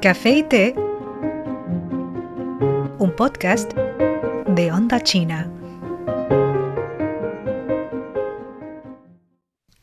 Café y té, un podcast de Onda China.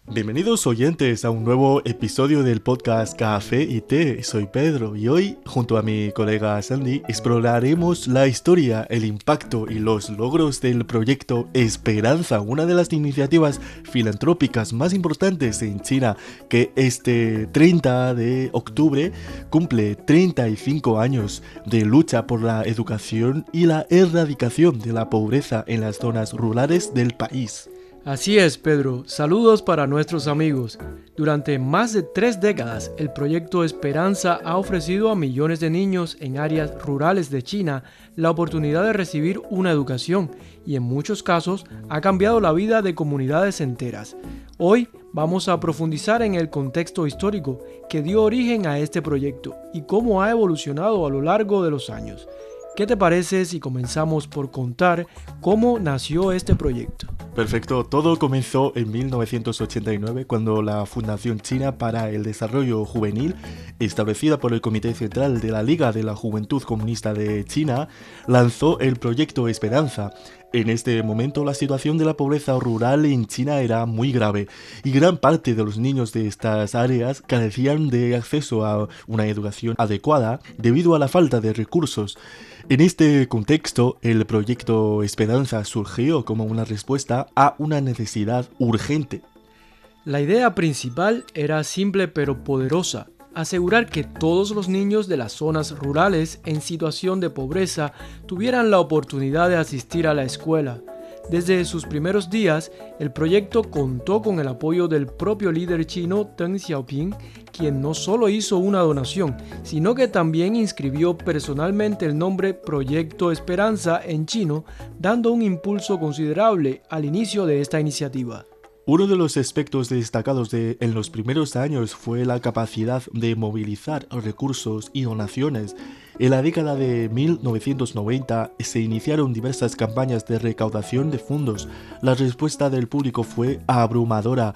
Bienvenidos oyentes a un nuevo episodio del podcast Café y Té. Soy Pedro y hoy, junto a mi colega Sandy, exploraremos la historia, el impacto y los logros del proyecto Esperanza, una de las iniciativas filantrópicas más importantes en China, que este 30 de octubre cumple 35 años de lucha por la educación y la erradicación de la pobreza en las zonas rurales del país. Así es, Pedro. Saludos para nuestros amigos. Durante más de 3 décadas, el proyecto Esperanza ha ofrecido a millones de niños en áreas rurales de China la oportunidad de recibir una educación y en muchos casos ha cambiado la vida de comunidades enteras. Hoy vamos a profundizar en el contexto histórico que dio origen a este proyecto y cómo ha evolucionado a lo largo de los años. ¿Qué te parece si comenzamos por contar cómo nació este proyecto? Perfecto, todo comenzó en 1989 cuando la Fundación China para el Desarrollo Juvenil, establecida por el Comité Central de la Liga de la Juventud Comunista de China, lanzó el proyecto Esperanza. En este momento la situación de la pobreza rural en China era muy grave y gran parte de los niños de estas áreas carecían de acceso a una educación adecuada debido a la falta de recursos. En este contexto, el proyecto Esperanza surgió como una respuesta a una necesidad urgente. La idea principal era simple pero poderosa: asegurar que todos los niños de las zonas rurales en situación de pobreza tuvieran la oportunidad de asistir a la escuela. Desde sus primeros días, el proyecto contó con el apoyo del propio líder chino Deng Xiaoping, quien no solo hizo una donación, sino que también inscribió personalmente el nombre Proyecto Esperanza en chino, dando un impulso considerable al inicio de esta iniciativa. Uno de los aspectos destacados en los primeros años fue la capacidad de movilizar recursos y donaciones. En la década de 1990 se iniciaron diversas campañas de recaudación de fondos. La respuesta del público fue abrumadora.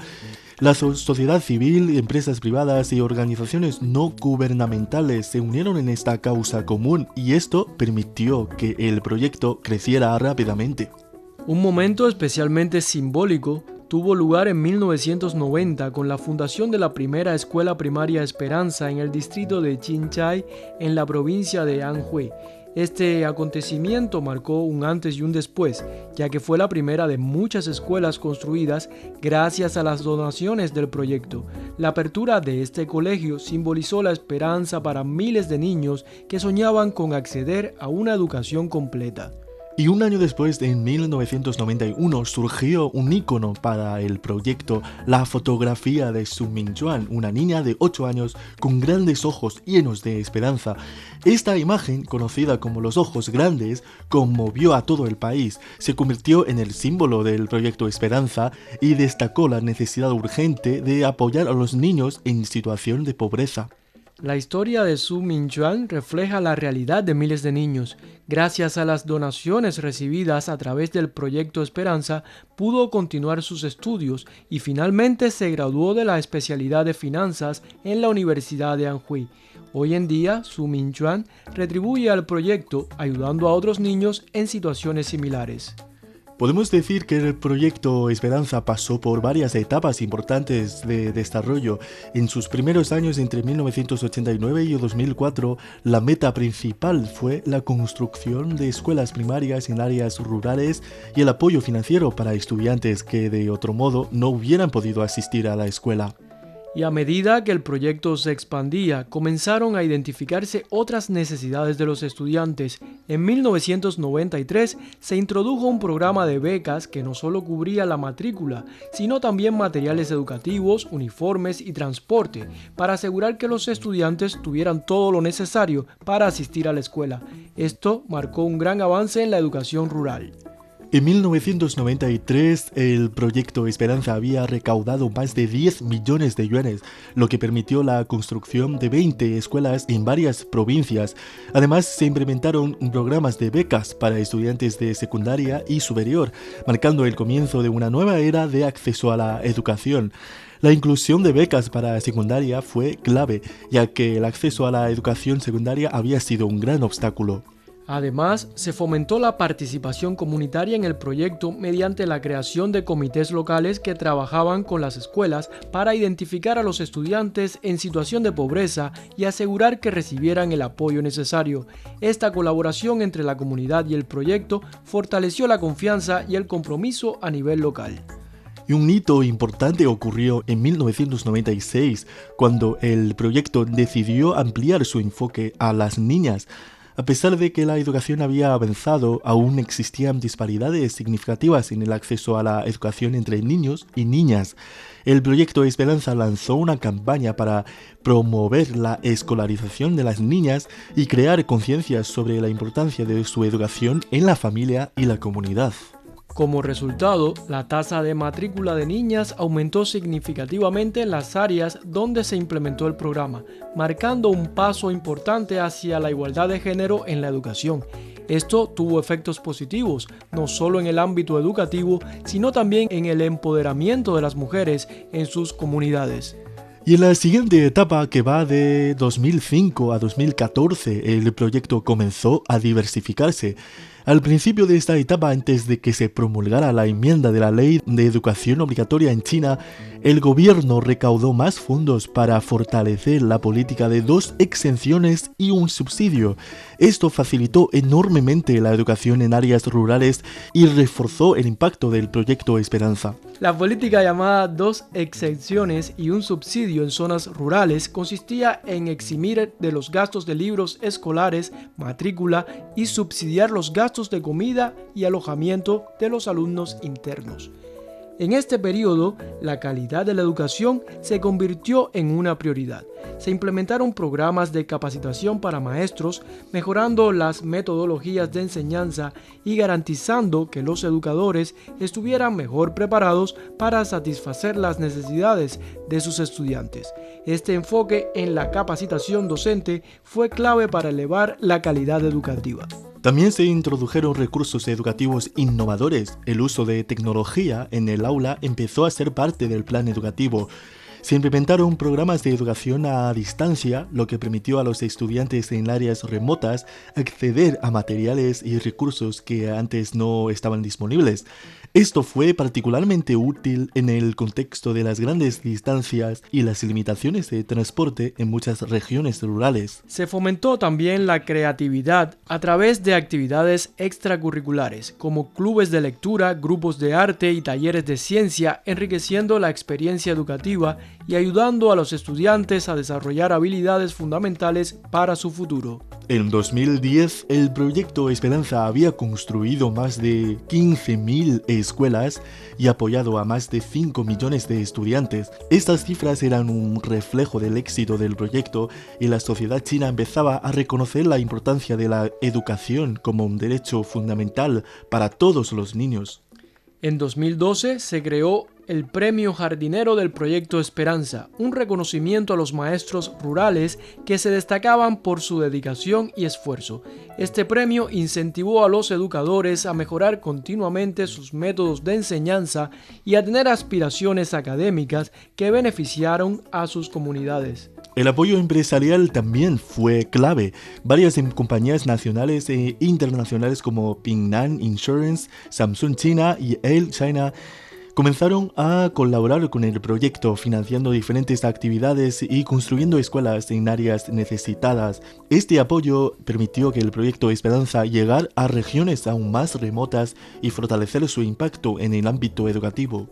La sociedad civil, empresas privadas y organizaciones no gubernamentales se unieron en esta causa común y esto permitió que el proyecto creciera rápidamente. Un momento especialmente simbólico tuvo lugar en 1990 con la fundación de la primera escuela primaria Esperanza en el distrito de Jinchai, en la provincia de Anhui. Este acontecimiento marcó un antes y un después, ya que fue la primera de muchas escuelas construidas gracias a las donaciones del proyecto. La apertura de este colegio simbolizó la esperanza para miles de niños que soñaban con acceder a una educación completa. Y un año después, en 1991, surgió un ícono para el proyecto, la fotografía de Su Mingjuan, una niña de 8 años con grandes ojos llenos de esperanza. Esta imagen, conocida como los ojos grandes, conmovió a todo el país, se convirtió en el símbolo del proyecto Esperanza y destacó la necesidad urgente de apoyar a los niños en situación de pobreza. La historia de Su Mingjuan refleja la realidad de miles de niños. Gracias a las donaciones recibidas a través del proyecto Esperanza, pudo continuar sus estudios y finalmente se graduó de la especialidad de finanzas en la Universidad de Anhui. Hoy en día, Su Mingjuan retribuye al proyecto ayudando a otros niños en situaciones similares. Podemos decir que el proyecto Esperanza pasó por varias etapas importantes de desarrollo. En sus primeros años, entre 1989 y 2004, la meta principal fue la construcción de escuelas primarias en áreas rurales y el apoyo financiero para estudiantes que de otro modo no hubieran podido asistir a la escuela. Y a medida que el proyecto se expandía, comenzaron a identificarse otras necesidades de los estudiantes. En 1993 se introdujo un programa de becas que no solo cubría la matrícula, sino también materiales educativos, uniformes y transporte, para asegurar que los estudiantes tuvieran todo lo necesario para asistir a la escuela. Esto marcó un gran avance en la educación rural. En 1993, el proyecto Esperanza había recaudado más de 10 millones de yuanes, lo que permitió la construcción de 20 escuelas en varias provincias. Además, se implementaron programas de becas para estudiantes de secundaria y superior, marcando el comienzo de una nueva era de acceso a la educación. La inclusión de becas para secundaria fue clave, ya que el acceso a la educación secundaria había sido un gran obstáculo. Además, se fomentó la participación comunitaria en el proyecto mediante la creación de comités locales que trabajaban con las escuelas para identificar a los estudiantes en situación de pobreza y asegurar que recibieran el apoyo necesario. Esta colaboración entre la comunidad y el proyecto fortaleció la confianza y el compromiso a nivel local. Y un hito importante ocurrió en 1996, cuando el proyecto decidió ampliar su enfoque a las niñas. A pesar de que la educación había avanzado, aún existían disparidades significativas en el acceso a la educación entre niños y niñas. El proyecto Esperanza lanzó una campaña para promover la escolarización de las niñas y crear conciencia sobre la importancia de su educación en la familia y la comunidad. Como resultado, la tasa de matrícula de niñas aumentó significativamente en las áreas donde se implementó el programa, marcando un paso importante hacia la igualdad de género en la educación. Esto tuvo efectos positivos, no solo en el ámbito educativo, sino también en el empoderamiento de las mujeres en sus comunidades. Y en la siguiente etapa, que va de 2005 a 2014, el proyecto comenzó a diversificarse. Al principio de esta etapa, antes de que se promulgara la enmienda de la Ley de Educación Obligatoria en China, el gobierno recaudó más fondos para fortalecer la política de 2 exenciones y un subsidio. Esto facilitó enormemente la educación en áreas rurales y reforzó el impacto del proyecto Esperanza. La política llamada 2 exenciones y un subsidio en zonas rurales consistía en eximir de los gastos de libros escolares, matrícula y subsidiar los gastos de comida y alojamiento de los alumnos internos. En este periodo, la calidad de la educación se convirtió en una prioridad. Se implementaron programas de capacitación para maestros, mejorando las metodologías de enseñanza y garantizando que los educadores estuvieran mejor preparados para satisfacer las necesidades de sus estudiantes. Este enfoque en la capacitación docente fue clave para elevar la calidad educativa. También se introdujeron recursos educativos innovadores. El uso de tecnología en el aula empezó a ser parte del plan educativo. Se implementaron programas de educación a distancia, lo que permitió a los estudiantes en áreas remotas acceder a materiales y recursos que antes no estaban disponibles. Esto fue particularmente útil en el contexto de las grandes distancias y las limitaciones de transporte en muchas regiones rurales. Se fomentó también la creatividad a través de actividades extracurriculares, como clubes de lectura, grupos de arte y talleres de ciencia, enriqueciendo la experiencia educativa y ayudando a los estudiantes a desarrollar habilidades fundamentales para su futuro. En 2010, el proyecto Esperanza había construido más de 15.000 escuelas y apoyado a más de 5 millones de estudiantes. Estas cifras eran un reflejo del éxito del proyecto y la sociedad china empezaba a reconocer la importancia de la educación como un derecho fundamental para todos los niños. En 2012 se creó el Premio Jardinero del Proyecto Esperanza, un reconocimiento a los maestros rurales que se destacaban por su dedicación y esfuerzo. Este premio incentivó a los educadores a mejorar continuamente sus métodos de enseñanza y a tener aspiraciones académicas que beneficiaron a sus comunidades. El apoyo empresarial también fue clave. Varias compañías nacionales e internacionales como Pingnan Insurance, Samsung China y Elle China comenzaron a colaborar con el proyecto, financiando diferentes actividades y construyendo escuelas en áreas necesitadas. Este apoyo permitió que el proyecto Esperanza llegara a regiones aún más remotas y fortalecer su impacto en el ámbito educativo.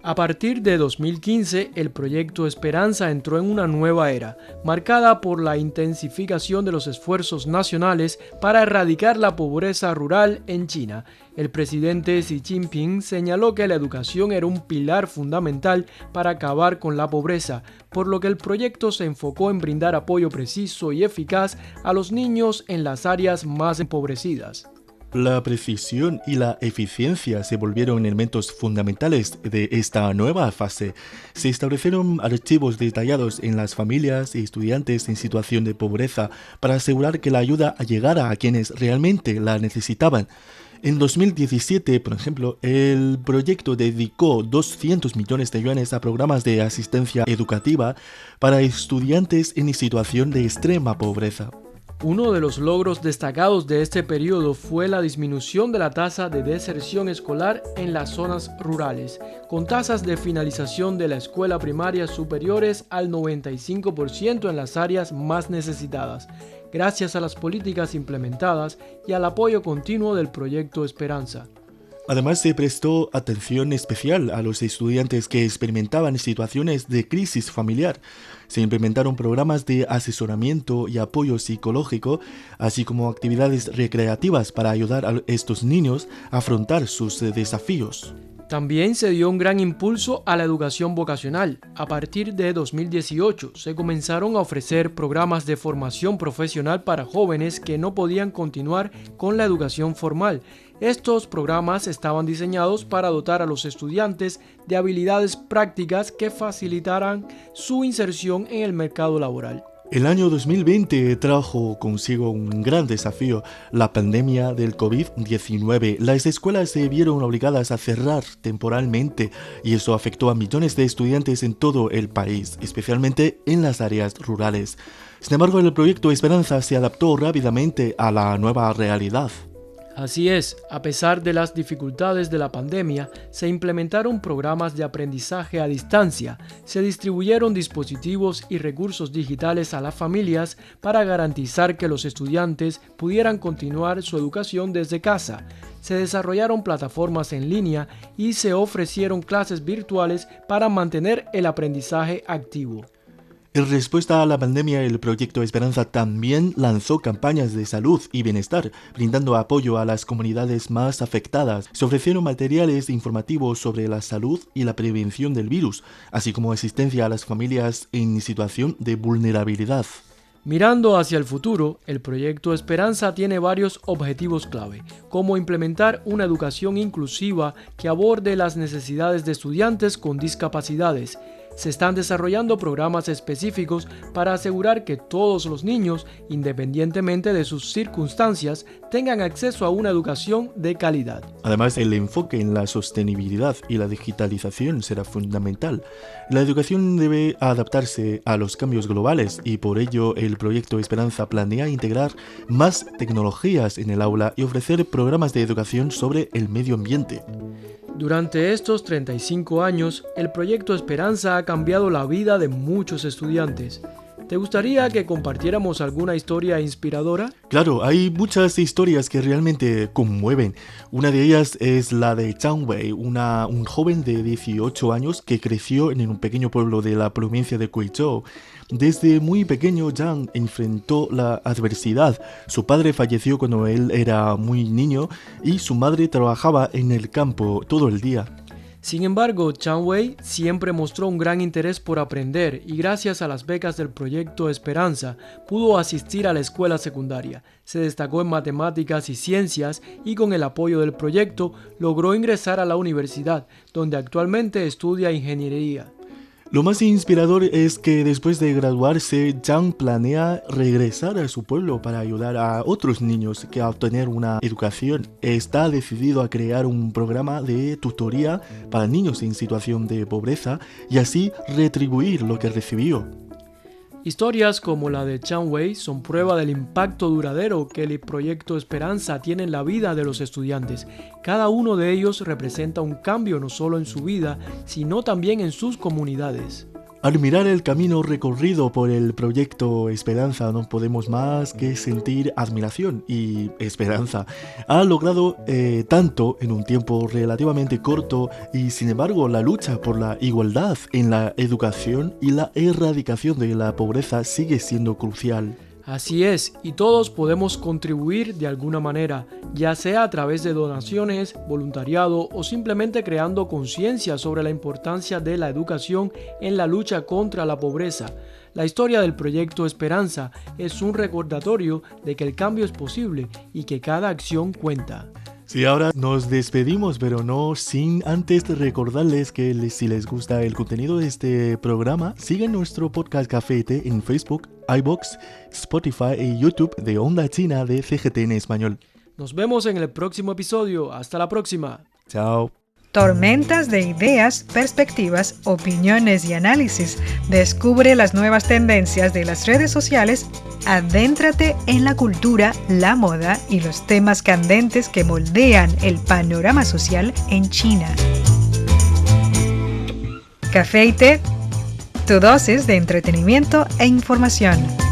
A partir de 2015, el proyecto Esperanza entró en una nueva era, marcada por la intensificación de los esfuerzos nacionales para erradicar la pobreza rural en China. El presidente Xi Jinping señaló que la educación era un pilar fundamental para acabar con la pobreza, por lo que el proyecto se enfocó en brindar apoyo preciso y eficaz a los niños en las áreas más empobrecidas. La precisión y la eficiencia se volvieron elementos fundamentales de esta nueva fase. Se establecieron archivos detallados en las familias y estudiantes en situación de pobreza para asegurar que la ayuda llegara a quienes realmente la necesitaban. En 2017, por ejemplo, el proyecto dedicó 200 millones de yuanes a programas de asistencia educativa para estudiantes en situación de extrema pobreza. Uno de los logros destacados de este periodo fue la disminución de la tasa de deserción escolar en las zonas rurales, con tasas de finalización de la escuela primaria superiores al 95% en las áreas más necesitadas, gracias a las políticas implementadas y al apoyo continuo del proyecto Esperanza. Además, se prestó atención especial a los estudiantes que experimentaban situaciones de crisis familiar. Se implementaron programas de asesoramiento y apoyo psicológico, así como actividades recreativas para ayudar a estos niños a afrontar sus desafíos. También se dio un gran impulso a la educación vocacional. A partir de 2018 se comenzaron a ofrecer programas de formación profesional para jóvenes que no podían continuar con la educación formal. Estos programas estaban diseñados para dotar a los estudiantes de habilidades prácticas que facilitaran su inserción en el mercado laboral. El año 2020 trajo consigo un gran desafío, la pandemia del COVID-19. Las escuelas se vieron obligadas a cerrar temporalmente y eso afectó a millones de estudiantes en todo el país, especialmente en las áreas rurales. Sin embargo, el proyecto Esperanza se adaptó rápidamente a la nueva realidad. Así es, a pesar de las dificultades de la pandemia, se implementaron programas de aprendizaje a distancia, se distribuyeron dispositivos y recursos digitales a las familias para garantizar que los estudiantes pudieran continuar su educación desde casa, se desarrollaron plataformas en línea y se ofrecieron clases virtuales para mantener el aprendizaje activo. En respuesta a la pandemia, el proyecto Esperanza también lanzó campañas de salud y bienestar, brindando apoyo a las comunidades más afectadas. Se ofrecieron materiales informativos sobre la salud y la prevención del virus, así como asistencia a las familias en situación de vulnerabilidad. Mirando hacia el futuro, el proyecto Esperanza tiene varios objetivos clave, como implementar una educación inclusiva que aborde las necesidades de estudiantes con discapacidades. Se están desarrollando programas específicos para asegurar que todos los niños, independientemente de sus circunstancias, tengan acceso a una educación de calidad. Además, el enfoque en la sostenibilidad y la digitalización será fundamental. La educación debe adaptarse a los cambios globales y por ello el proyecto Esperanza planea integrar más tecnologías en el aula y ofrecer programas de educación sobre el medio ambiente. Durante estos 35 años, el proyecto Esperanza ha cambiado la vida de muchos estudiantes. ¿Te gustaría que compartiéramos alguna historia inspiradora? Claro, hay muchas historias que realmente conmueven. Una de ellas es la de Zhang Wei, un joven de 18 años que creció en un pequeño pueblo de la provincia de Guizhou. Desde muy pequeño, Zhang enfrentó la adversidad. Su padre falleció cuando él era muy niño y su madre trabajaba en el campo todo el día. Sin embargo, Zhang Wei siempre mostró un gran interés por aprender y gracias a las becas del proyecto Esperanza pudo asistir a la escuela secundaria. Se destacó en matemáticas y ciencias y con el apoyo del proyecto logró ingresar a la universidad, donde actualmente estudia ingeniería. Lo más inspirador es que después de graduarse, Zhang planea regresar a su pueblo para ayudar a otros niños a obtener una educación. Está decidido a crear un programa de tutoría para niños en situación de pobreza y así retribuir lo que recibió. Historias como la de Zhang Wei son prueba del impacto duradero que el proyecto Esperanza tiene en la vida de los estudiantes. Cada uno de ellos representa un cambio no solo en su vida, sino también en sus comunidades. Al mirar el camino recorrido por el proyecto Esperanza, no podemos más que sentir admiración y esperanza. Ha logrado tanto en un tiempo relativamente corto y sin embargo la lucha por la igualdad en la educación y la erradicación de la pobreza sigue siendo crucial. Así es, y todos podemos contribuir de alguna manera, ya sea a través de donaciones, voluntariado o simplemente creando conciencia sobre la importancia de la educación en la lucha contra la pobreza. La historia del proyecto Esperanza es un recordatorio de que el cambio es posible y que cada acción cuenta. Sí, ahora nos despedimos, pero no sin antes recordarles que si les gusta el contenido de este programa, sigan nuestro podcast Café y Té en Facebook, iVoox, Spotify y YouTube de Onda China de CGT en español. Nos vemos en el próximo episodio. Hasta la próxima. Chao. Tormentas de ideas, perspectivas, opiniones y análisis. Descubre las nuevas tendencias de las redes sociales. Adéntrate en la cultura, la moda y los temas candentes que moldean el panorama social en China. Café y té, tu dosis de entretenimiento e información.